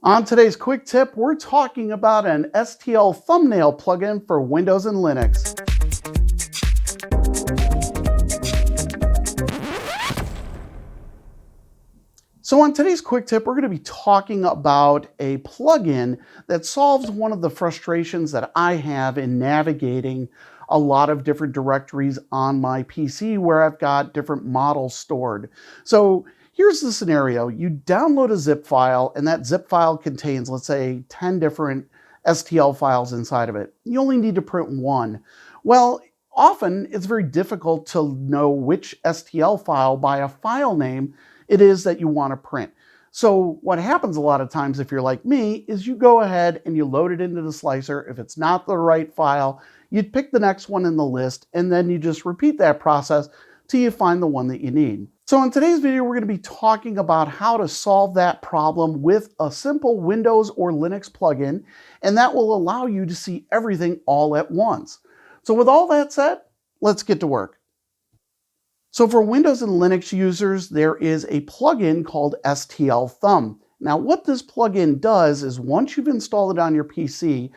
On today's quick tip, we're talking about an STL thumbnail plugin for Windows and Linux. So on today's quick tip, we're going to be talking about a plugin that solves one of the frustrations that I have in navigating a lot of different directories on my PC where I've got different models stored. So here's the scenario. You download a zip file, and that zip file contains, let's say, 10 different STL files inside of it. You only need to print one. Well, often it's very difficult to know which STL file by a file name it is that you want to print. So what happens a lot of times, if you're like me, is you go ahead and you load it into the slicer. If it's not the right file, you'd pick the next one in the list, and then you just repeat that process till you find the one that you need. So in today's video, we're going to be talking about how to solve that problem with a simple Windows or Linux plugin, and that will allow you to see everything all at once. So with all that said, let's get to work. So for Windows and Linux users, there is a plugin called STL-THUMB. Now what this plugin does is once you've installed it on your PC,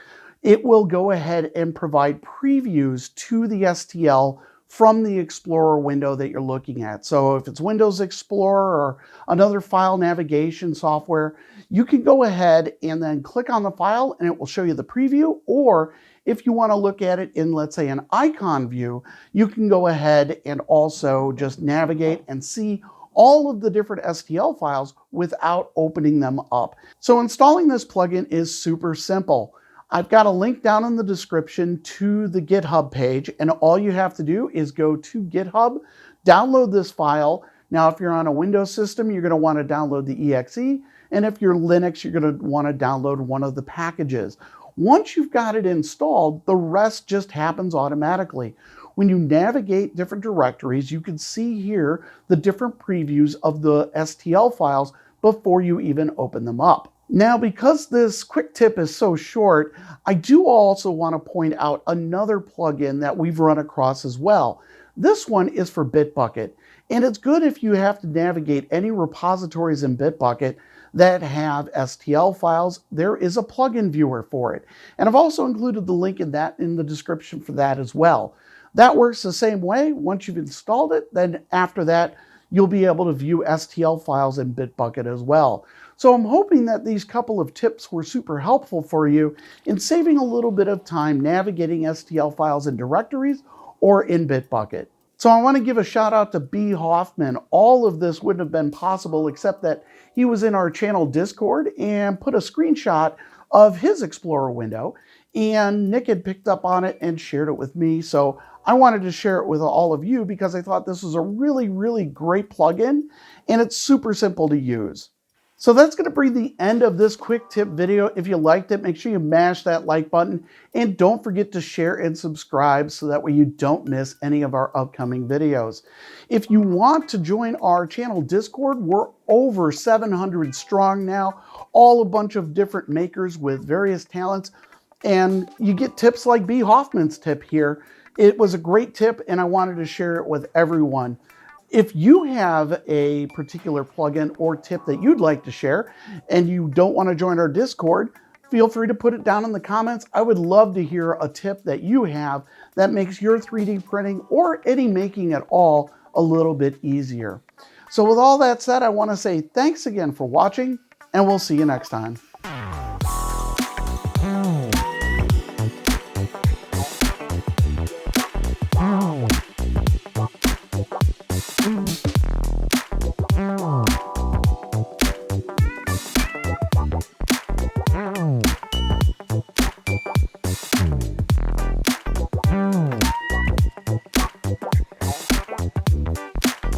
it will go ahead and provide previews to the STL from the Explorer window that you're looking at. So if it's Windows Explorer or another file navigation software, you can go ahead and then click on the file and it will show you the preview. Or if you want to look at it in, let's say, an icon view, you can go ahead and also just navigate and see all of the different STL files without opening them up. So installing this plugin is super simple. I've got a link down in the description to the GitHub page, and all you have to do is go to GitHub, download this file. Now, if you're on a Windows system, you're going to want to download the exe, and if you're Linux, you're going to want to download one of the packages. Once you've got it installed, the rest just happens automatically. When you navigate different directories, you can see here the different previews of the STL files before you even open them up. Now, because this quick tip is so short, I do also want to point out another plugin that we've run across as well. This one is for Bitbucket, and it's good if you have to navigate any repositories in Bitbucket that have STL files. There is a plugin viewer for it. And I've also included the link in the description for that as well. That works the same way. Once you've installed it, then after that, you'll be able to view STL files in Bitbucket as well. So I'm hoping that these couple of tips were super helpful for you in saving a little bit of time navigating STL files in directories or in Bitbucket. So I want to give a shout out to B. Hoffman. All of this wouldn't have been possible except that he was in our channel Discord and put a screenshot of his Explorer window, and Nick had picked up on it and shared it with me. So I wanted to share it with all of you because I thought this was a really, really great plugin, and it's super simple to use. So that's going to bring the end of this quick tip video. If you liked it, make sure you mash that like button, and don't forget to share and subscribe so that way you don't miss any of our upcoming videos. If you want to join our channel Discord, we're over 700 strong now, all a bunch of different makers with various talents, and you get tips like B. Hoffman's tip here. It was a great tip, and I wanted to share it with everyone. If you have a particular plugin or tip that you'd like to share and you don't want to join our Discord, feel free to put it down in the comments. I would love to hear a tip that you have that makes your 3D printing or any making at all a little bit easier. So with all that said, I want to say thanks again for watching, and we'll see you next time.